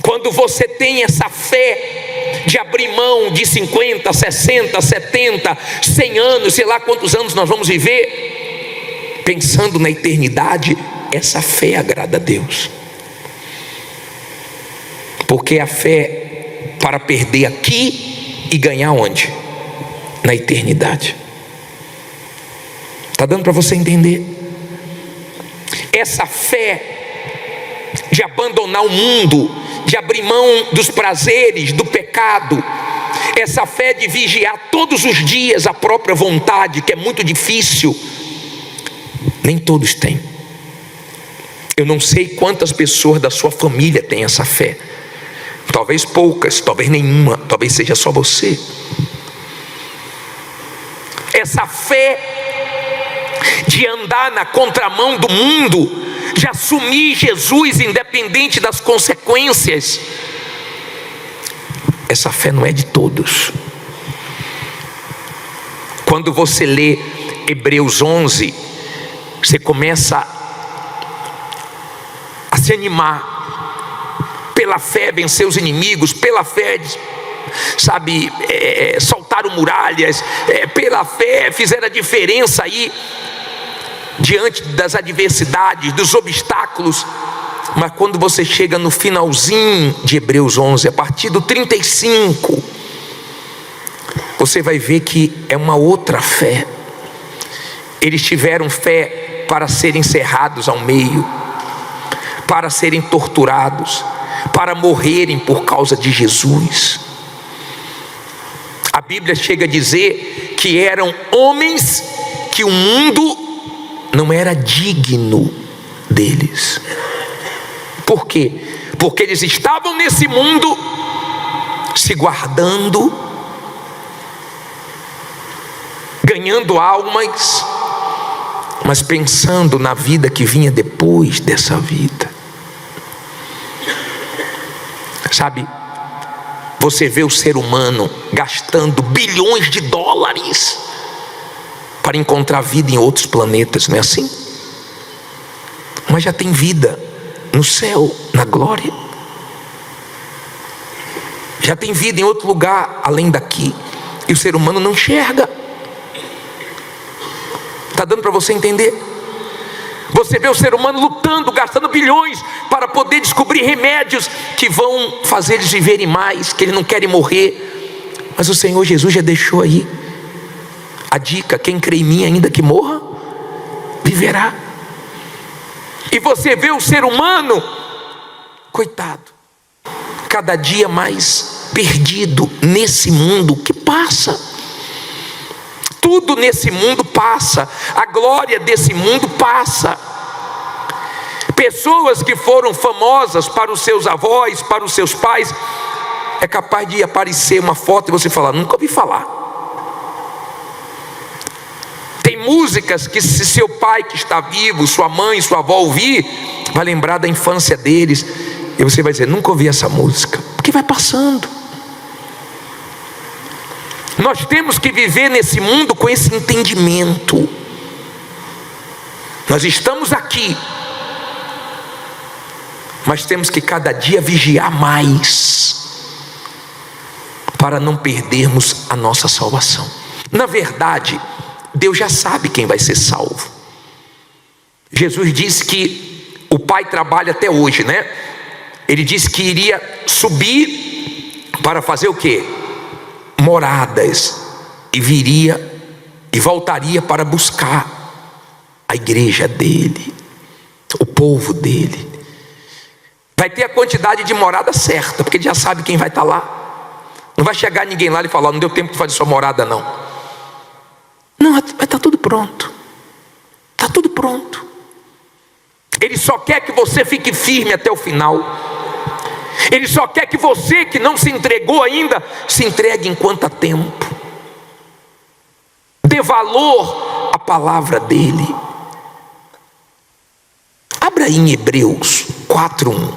Quando você tem essa fé de abrir mão de 50, 60, 70, 100 anos, sei lá quantos anos nós vamos viver, pensando na eternidade, essa fé agrada a Deus. Porque a fé para perder aqui e ganhar onde? Na eternidade. Está dando para você entender? Essa fé de abandonar o mundo, de abrir mão dos prazeres, do pecado, essa fé de vigiar todos os dias a própria vontade, que é muito difícil, nem todos têm. Eu não sei quantas pessoas da sua família têm essa fé. Talvez poucas, talvez nenhuma, talvez seja só você. Essa fé de andar na contramão do mundo, de assumir Jesus independente das consequências, essa fé não é de todos. Quando você lê Hebreus 11, você começa a se animar. Pela fé vencer os inimigos, pela fé, sabe, saltaram muralhas, pela fé fizeram a diferença aí diante das adversidades, dos obstáculos. Mas quando você chega no finalzinho de Hebreus 11, a partir do 35, você vai ver que é uma outra fé. Eles tiveram fé para serem cerrados ao meio, para serem torturados, para morrerem por causa de Jesus. A Bíblia chega a dizer que eram homens que o mundo não era digno deles. Por quê? Porque eles estavam nesse mundo se guardando, ganhando almas, mas pensando na vida que vinha depois dessa vida. Sabe, você vê o ser humano gastando bilhões de dólares para encontrar vida em outros planetas, não é assim? Mas já tem vida no céu, na glória. Já tem vida em outro lugar além daqui, e o ser humano não enxerga. Está dando para você entender? Você vê o ser humano lutando, gastando bilhões para poder descobrir remédios que vão fazer eles viverem mais, que eles não querem morrer. Mas o Senhor Jesus já deixou aí: A dica: quem crê em mim, ainda que morra, viverá. E você vê o ser humano, coitado, cada dia mais perdido nesse mundo que passa. Tudo nesse mundo passa, a glória desse mundo passa. Pessoas que foram famosas para os seus avós, para os seus pais, é capaz de aparecer uma foto e você falar: nunca ouvi falar. Tem músicas que, se seu pai que está vivo, sua mãe, sua avó ouvir, vai lembrar da infância deles, e você vai dizer: nunca ouvi essa música, porque vai passando. Nós temos que viver nesse mundo com esse entendimento. Nós estamos aqui, mas temos que cada dia vigiar mais, para não perdermos a nossa salvação. Na verdade, Deus já sabe quem vai ser salvo. Jesus disse que o Pai trabalha até hoje, né? Ele disse que iria subir para fazer o quê? Moradas, e viria e voltaria para buscar a igreja dele, o povo dele. Vai ter a quantidade de morada certa, porque ele já sabe quem vai estar lá. Não vai chegar ninguém lá e falar: não deu tempo de fazer sua morada, não. Não, vai estar tudo pronto. Está tudo pronto. Ele só quer que você fique firme até o final. Ele só quer que você, que não se entregou ainda, se entregue enquanto há tempo. Dê valor à palavra dele. Abra aí em Hebreus 4:1.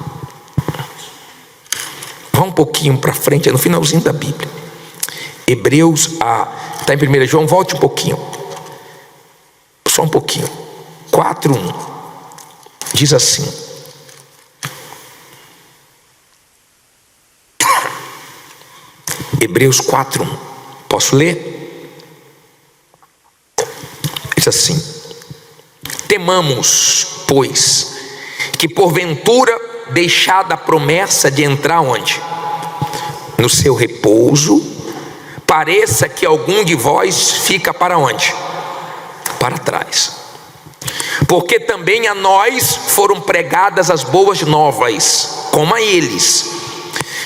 Vá um pouquinho para frente, é no finalzinho da Bíblia. Hebreus, está em 1 João, volte um pouquinho. Só um pouquinho. 4:1. Diz assim: Hebreus 4:1. Posso ler? Diz assim: temamos, pois, que porventura, deixada a promessa de entrar onde? No seu repouso, pareça que algum de vós fica para onde? Para trás. Porque também a nós foram pregadas as boas novas, como a eles.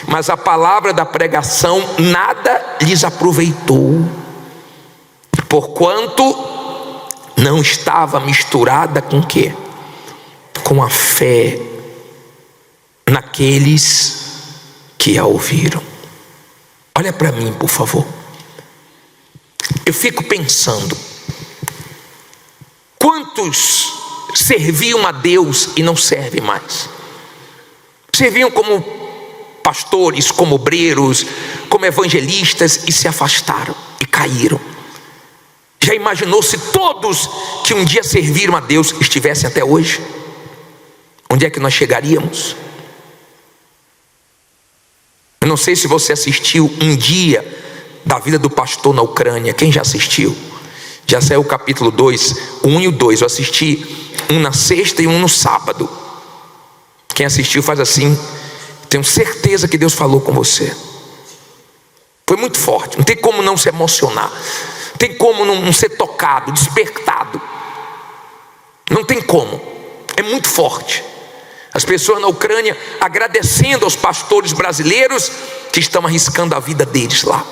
Mas a palavra da pregação nada lhes aproveitou, porquanto não estava misturada com o quê? Com a fé naqueles que a ouviram. Olha para mim, por favor. Eu fico pensando: quantos serviam a Deus e não servem mais? Serviam como pastores, como obreiros, como evangelistas, e se afastaram e caíram. Já imaginou se todos que um dia serviram a Deus estivessem até hoje? Onde é que nós chegaríamos? Eu não sei se você assistiu Um Dia da Vida do Pastor na Ucrânia. Quem já assistiu? Já saiu o capítulo 2, o 1 e o 2. Eu assisti um na sexta e um no sábado. Quem assistiu faz assim: tenho certeza que Deus falou com você. Foi muito forte, não tem como não se emocionar, não tem como não ser tocado, despertado. Não tem como, é muito forte. As pessoas na Ucrânia agradecendo aos pastores brasileiros que estão arriscando a vida deles lá,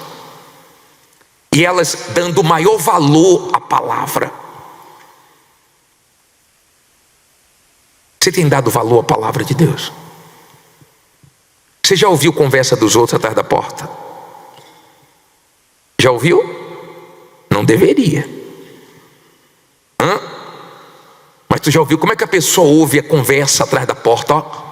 e elas dando o maior valor à palavra. Você tem dado valor à palavra de Deus? Você já ouviu conversa dos outros atrás da porta? Já ouviu? Não deveria. Mas tu já ouviu como é que a pessoa ouve a conversa atrás da porta? Ó.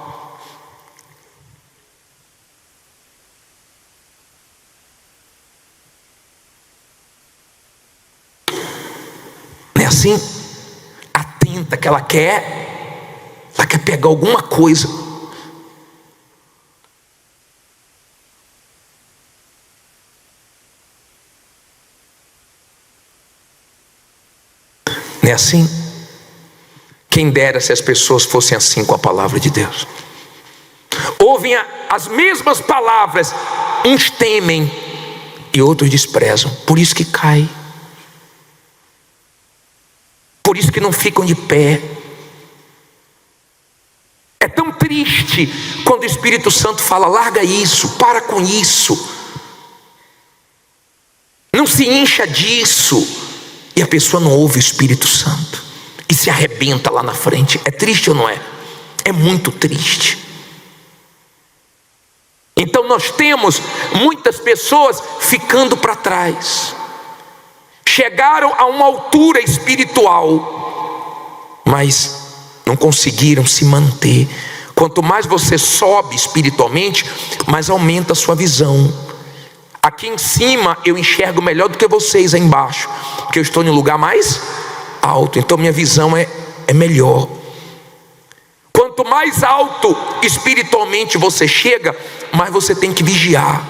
Não é assim? Atenta, que ela quer pegar alguma coisa. Não é assim? Quem dera se as pessoas fossem assim com a palavra de Deus. Ouvem as mesmas palavras, uns temem e outros desprezam, por isso que cai. por isso que não ficam de pé. É tão triste quando o Espírito Santo fala: larga isso, para com isso, não se encha disso, e a pessoa não ouve o Espírito Santo e se arrebenta lá na frente. É triste ou não é? É muito triste. Então nós temos muitas pessoas ficando para trás, chegaram a uma altura espiritual, mas não conseguiram se manter. Quanto mais você sobe espiritualmente, mais aumenta a sua visão. Aqui em cima eu enxergo melhor do que vocês aí embaixo, porque eu estou em um lugar mais alto, então minha visão é melhor. Quanto mais alto espiritualmente você chega, mais você tem que vigiar.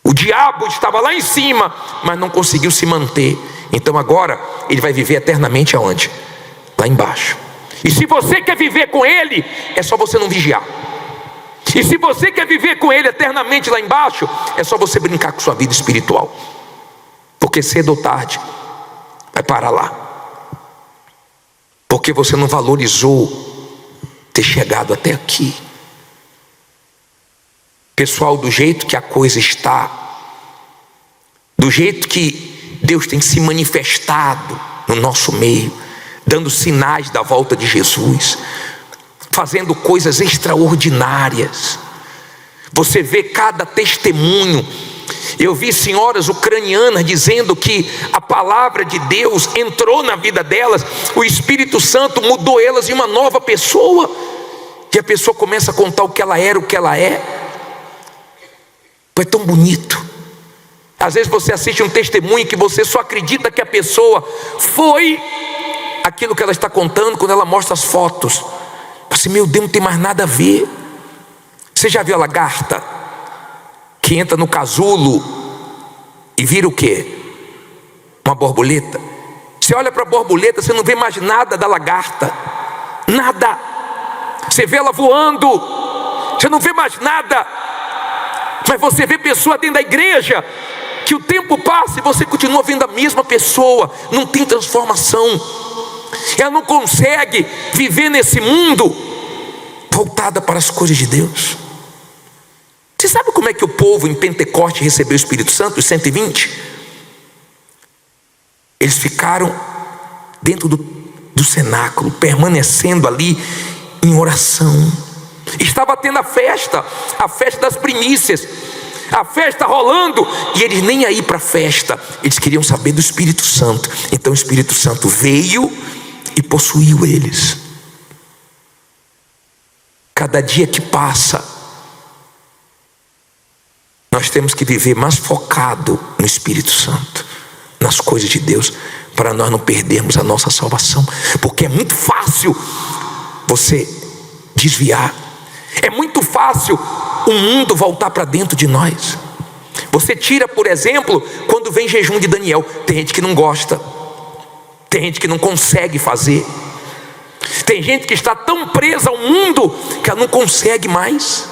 O diabo estava lá em cima, mas não conseguiu se manter. Então agora ele vai viver eternamente aonde? Lá embaixo. E se você quer viver com ele, é só você não vigiar. E se você quer viver com ele eternamente lá embaixo, é só você brincar com sua vida espiritual, porque cedo ou tarde vai parar lá, porque você não valorizou ter chegado até aqui. Pessoal, do jeito que a coisa está, do jeito que Deus tem se manifestado no nosso meio, dando sinais da volta de Jesus, fazendo coisas extraordinárias, você vê cada testemunho. Eu vi senhoras ucranianas dizendo que a palavra de Deus entrou na vida delas, o Espírito Santo mudou elas em uma nova pessoa, e a pessoa começa a contar o que ela era, o que ela é. É tão bonito. Às vezes você assiste um testemunho que você só acredita que a pessoa foi aquilo que ela está contando quando ela mostra as fotos. Assim, meu Deus, não tem mais nada a ver. Você já viu a lagarta que entra no casulo e vira o quê? Uma borboleta. Você olha para a borboleta, você não vê mais nada da lagarta, nada. Você vê ela voando, você não vê mais nada. Mas você vê pessoa dentro da igreja, que o tempo passa e você continua vendo a mesma pessoa, não tem transformação. Ela não consegue viver nesse mundo voltada para as coisas de Deus. Você sabe como é que o povo em Pentecoste recebeu o Espírito Santo, os 120? Eles ficaram dentro do cenáculo, permanecendo ali em oração. Estava tendo a festa das primícias, a festa rolando, e eles nem aí para a festa, eles queriam saber do Espírito Santo. Então o Espírito Santo veio e possuiu eles. Cada dia que passa, nós temos que viver mais focado no Espírito Santo, nas coisas de Deus, para nós não perdermos a nossa salvação, porque é muito fácil você desviar, é muito fácil o mundo voltar para dentro de nós. Você tira, por exemplo, quando vem jejum de Daniel, tem gente que não gosta, tem gente que não consegue fazer, tem gente que está tão presa ao mundo que ela não consegue mais.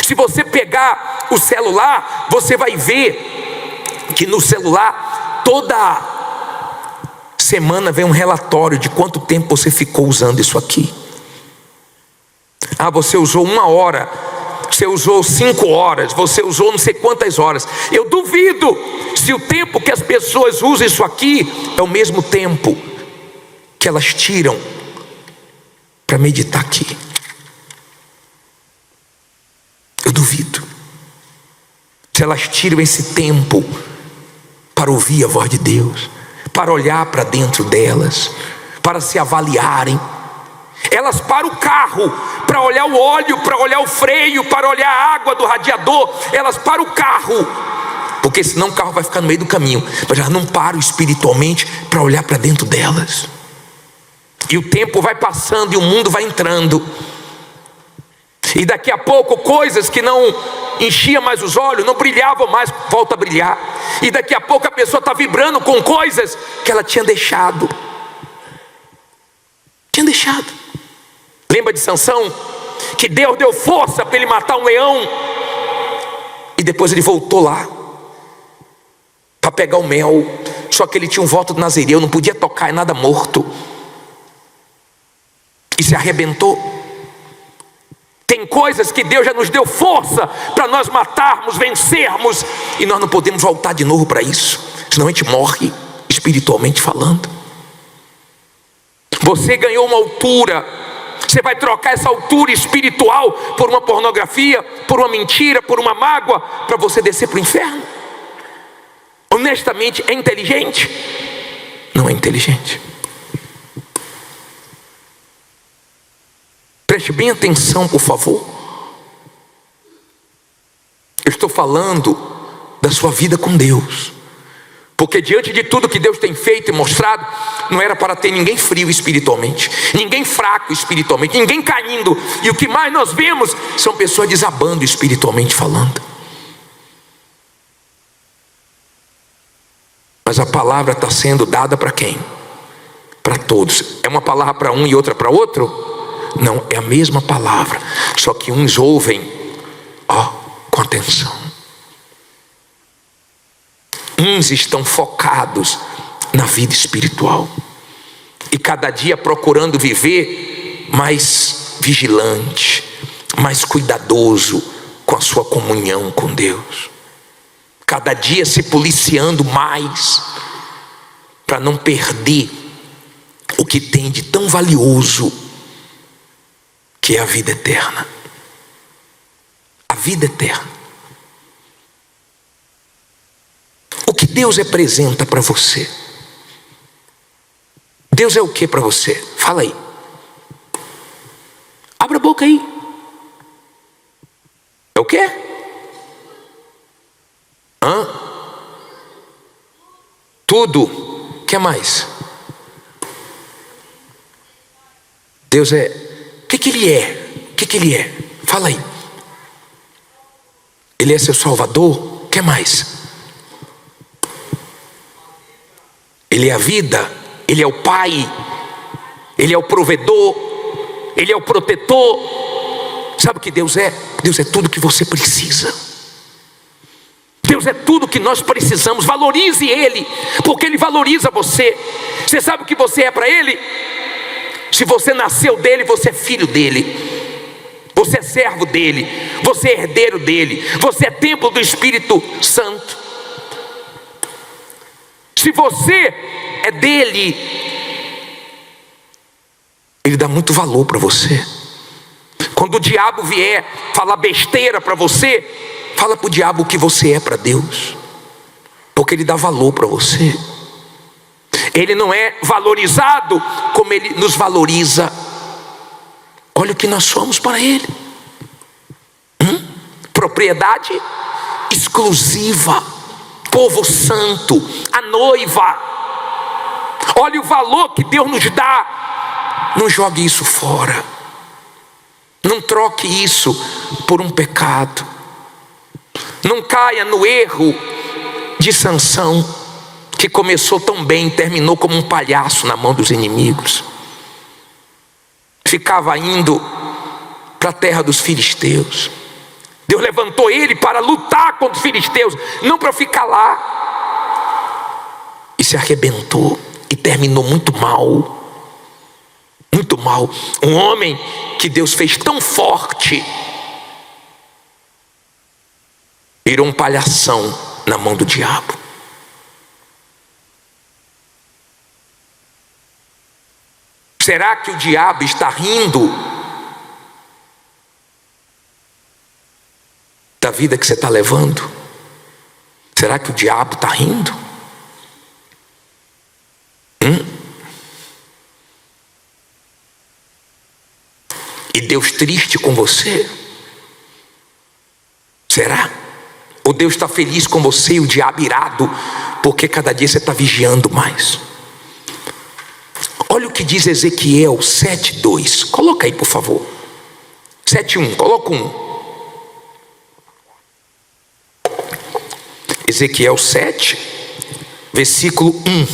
Se você pegar o celular, você vai ver que no celular toda semana vem um relatório de quanto tempo você ficou usando isso aqui. Ah, você usou 1 hora, você usou 5 horas, você usou não sei quantas horas. Eu duvido se o tempo que as pessoas usam isso aqui é o mesmo tempo que elas tiram para meditar aqui. Eu duvido se elas tiram esse tempo para ouvir a voz de Deus, para olhar para dentro delas, para se avaliarem. Elas param o carro para olhar o óleo, para olhar o freio, para olhar a água do radiador. Elas param o carro, porque senão o carro vai ficar no meio do caminho. Mas elas não param espiritualmente para olhar para dentro delas. E o tempo vai passando e o mundo vai entrando. E daqui a pouco coisas que não enchiam mais os olhos, não brilhavam mais, volta a brilhar. E daqui a pouco a pessoa está vibrando com coisas que ela tinha deixado. Lembra de Sansão? Que Deus deu força para ele matar um leão, e depois ele voltou lá para pegar o mel. Só que ele tinha um voto de Nazireu, não podia tocar em nada morto. E se arrebentou. Tem coisas que Deus já nos deu força para nós matarmos, vencermos, e nós não podemos voltar de novo para isso, senão a gente morre, espiritualmente falando. Você ganhou uma altura, você vai trocar essa altura espiritual por uma pornografia, por uma mentira, por uma mágoa, para você descer para o inferno? Honestamente, é inteligente? Não é inteligente. Preste bem atenção, por favor. Eu estou falando da sua vida com Deus, porque diante de tudo que Deus tem feito e mostrado, não era para ter ninguém frio espiritualmente, ninguém fraco espiritualmente, ninguém caindo. E o que mais nós vemos são pessoas desabando espiritualmente falando. Mas a palavra está sendo dada para quem? Para todos. É uma palavra para um e outra para outro? Não, é a mesma palavra, só que uns ouvem com atenção. Uns estão focados na vida espiritual e cada dia procurando viver mais vigilante, mais cuidadoso com a sua comunhão com Deus. Cada dia se policiando mais para não perder o que tem de tão valioso, que é a vida eterna. A vida eterna. O que Deus representa para você? Deus é o que para você? Fala aí. Abra a boca aí. É o quê? Tudo. O que mais? Deus é... O que Ele é? O que Ele é? Fala aí. Ele é seu Salvador? O que mais? Ele é a vida, Ele é o Pai, Ele é o provedor, Ele é o protetor. Sabe o que Deus é? Deus é tudo que você precisa. Deus é tudo que nós precisamos. Valorize Ele, porque Ele valoriza você. Você sabe o que você é para Ele? Se você nasceu dele, você é filho dele, você é servo dele, você é herdeiro dele, você é templo do Espírito Santo. Se você é dele, ele dá muito valor para você. Quando o diabo vier falar besteira para você, fala para o diabo o que você é para Deus, porque ele dá valor para você. Ele não é valorizado como Ele nos valoriza. Olha o que nós somos para Ele. Propriedade exclusiva, povo santo, a noiva. Olha o valor que Deus nos dá. Não jogue isso fora. Não troque isso por um pecado. Não caia no erro de Sansão, que começou tão bem, terminou como um palhaço na mão dos inimigos. Ficava indo para a terra dos filisteus. Deus levantou ele para lutar contra os filisteus, não para ficar lá. E se arrebentou e terminou muito mal. Muito mal. Um homem que Deus fez tão forte, virou um palhação na mão do diabo. Será que o diabo está rindo da vida que você está levando? Será que o diabo está rindo? E Deus triste com você? Será? Ou Deus está feliz com você e o diabo irado, porque cada dia você está vigiando mais? Olha o que diz Ezequiel 7:2. Coloca aí, por favor. 7:1, coloca 1. Ezequiel 7, versículo 1.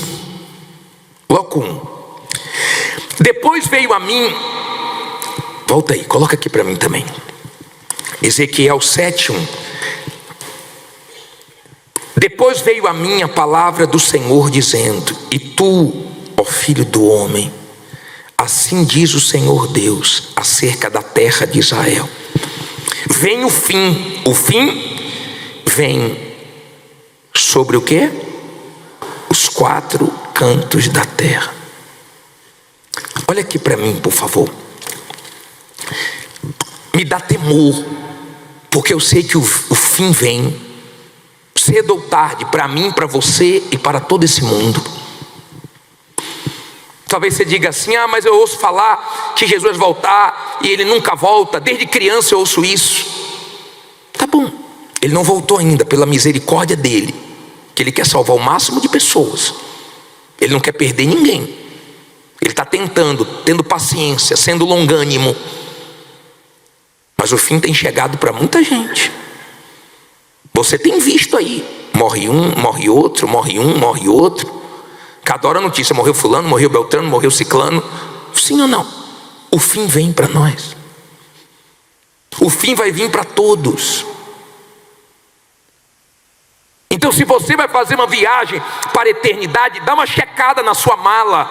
Coloca 1. Depois veio a mim. Volta aí, coloca aqui para mim também. Ezequiel 7:1. Depois veio a mim a palavra do Senhor dizendo: e tu, ó filho do homem, assim diz o Senhor Deus acerca da terra de Israel: vem o fim vem sobre o quê? Os 4 cantos da terra. Olha aqui para mim, por favor. Me dá temor, porque eu sei que o fim vem, cedo ou tarde, para mim, para você e para todo esse mundo. Talvez você diga assim: ah, mas eu ouço falar que Jesus vai voltar e ele nunca volta. Desde criança eu ouço isso. Tá bom, ele não voltou ainda, pela misericórdia dele, que ele quer salvar o máximo de pessoas. Ele não quer perder ninguém. Ele está tentando, tendo paciência, sendo longânimo. Mas o fim tem chegado para muita gente. Você tem visto aí, morre um, morre outro, morre um, morre outro. Cada hora a notícia: morreu fulano, morreu beltrano, morreu ciclano. Sim ou não? O fim vem para nós. O fim vai vir para todos. Então, se você vai fazer uma viagem para a eternidade, dá uma checada na sua mala.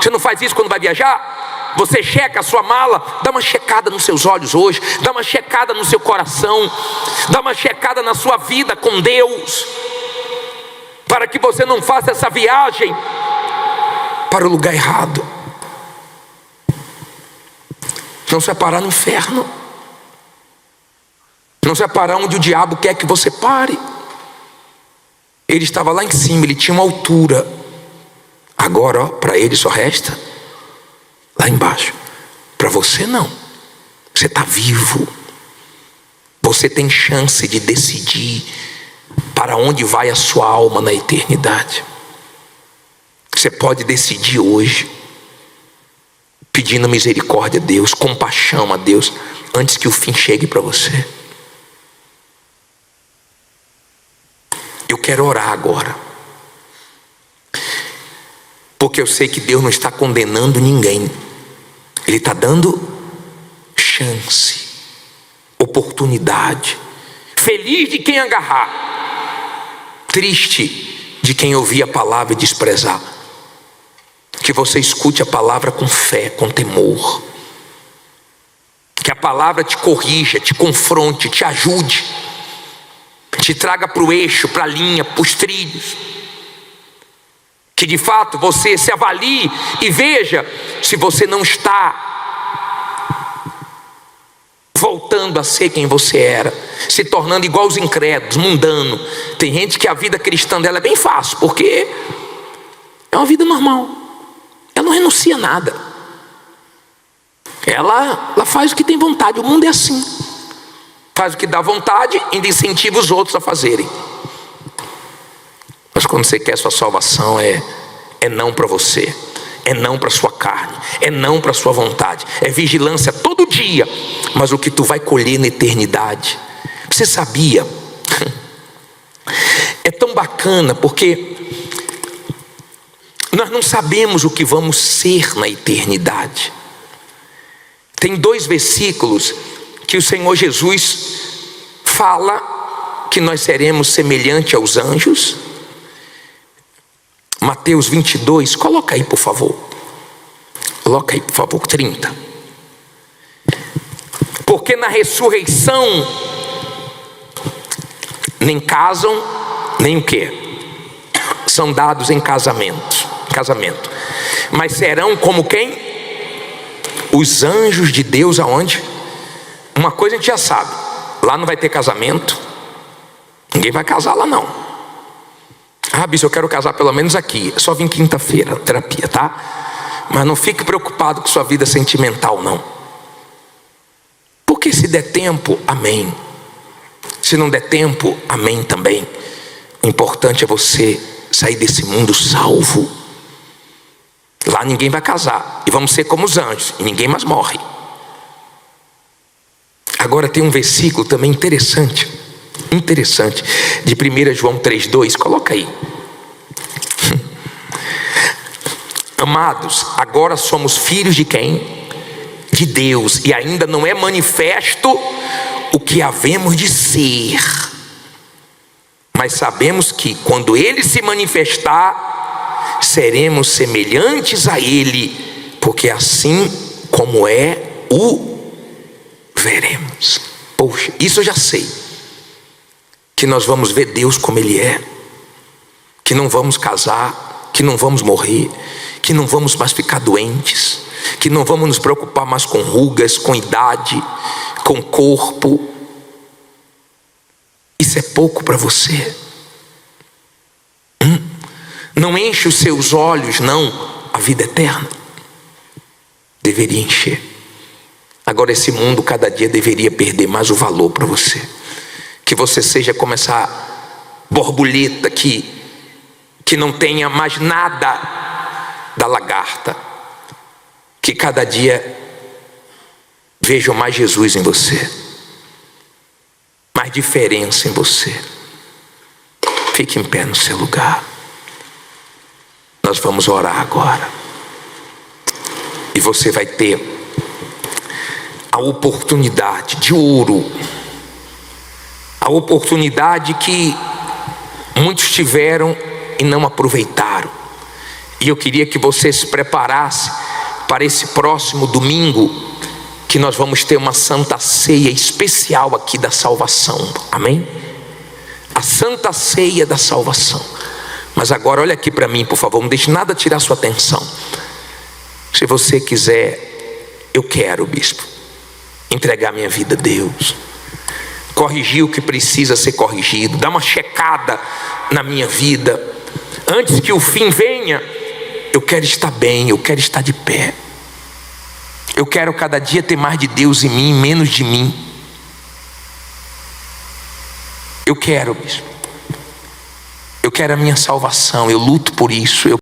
Você não faz isso quando vai viajar? Você checa a sua mala, dá uma checada nos seus olhos hoje, dá uma checada no seu coração, dá uma checada na sua vida com Deus, para que você não faça essa viagem para o lugar errado. Não se vai parar no inferno, não se vai parar onde o diabo quer que você pare. Ele estava lá em cima, ele tinha uma altura. Agora, para ele só resta lá embaixo. Para você não. Você está vivo. Você tem chance de decidir para onde vai a sua alma na eternidade. Você pode decidir hoje, pedindo misericórdia a Deus, compaixão a Deus, antes que o fim chegue para você. Eu quero orar agora, porque eu sei que Deus não está condenando ninguém. Ele está dando chance, oportunidade. Feliz de quem agarrar, triste de quem ouvir a palavra e desprezar. Que você escute a palavra com fé, com temor. Que a palavra te corrija, te confronte, te ajude, te traga para o eixo, para a linha, para os trilhos. Que de fato você se avalie e veja se você não está voltando a ser quem você era, se tornando igual aos incrédulos, mundano. Tem gente que a vida cristã dela é bem fácil, porque é uma vida normal. Ela não renuncia a nada. Ela faz o que tem vontade. O mundo é assim. Faz o que dá vontade, ainda incentiva os outros a fazerem. Mas quando você quer sua salvação, é não para você, é não para sua carne, é não para sua vontade, é vigilância todo dia. Mas o que tu vai colher na eternidade, você sabia? É tão bacana, porque nós não sabemos o que vamos ser na eternidade. Tem 2 versículos que o Senhor Jesus fala que nós seremos semelhante aos anjos. Mateus 22, coloca aí por favor. Coloca aí por favor, 30. Porque na ressurreição nem casam, nem o quê? São dados em casamento. Mas serão como quem? Os anjos de Deus aonde? Uma coisa a gente já sabe, lá não vai ter casamento. Ninguém vai casar lá não. Ah, bicho, eu quero casar pelo menos aqui. É só vir quinta-feira, terapia, tá? Mas não fique preocupado com sua vida sentimental, não. Porque se der tempo, amém. Se não der tempo, amém também. O importante é você sair desse mundo salvo. Lá ninguém vai casar. E vamos ser como os anjos. E ninguém mais morre. Agora tem um versículo também interessante, de 1 João 3,2, coloca aí. Amados, agora somos filhos de quem? De Deus, e ainda não é manifesto o que havemos de ser, mas sabemos que quando Ele se manifestar, seremos semelhantes a Ele, porque assim como é, o veremos. Poxa, isso eu já sei, que nós vamos ver Deus como Ele é, que não vamos casar, que não vamos morrer, que não vamos mais ficar doentes, que não vamos nos preocupar mais com rugas, com idade, com corpo. Isso é pouco para você? Não enche os seus olhos, não, a vida eterna. Deveria encher. Agora esse mundo cada dia deveria perder mais o valor para você. Que você seja como essa borboleta que não tenha mais nada da lagarta. Que cada dia vejam mais Jesus em você, mais diferença em você. Fique em pé no seu lugar. Nós vamos orar agora. E você vai ter a oportunidade de ouro, a oportunidade que muitos tiveram e não aproveitaram. E eu queria que você se preparasse para esse próximo domingo, que nós vamos ter uma santa ceia especial aqui da salvação. Amém? A santa ceia da salvação. Mas agora olha aqui para mim, por favor, não deixe nada tirar sua atenção. Se você quiser, eu quero, bispo, entregar minha vida a Deus, corrigir o que precisa ser corrigido, dar uma checada na minha vida, antes que o fim venha. Eu quero estar bem, eu quero estar de pé. Eu quero cada dia ter mais de Deus em mim, menos de mim. Eu quero, bispo. Eu quero a minha salvação, eu luto por isso.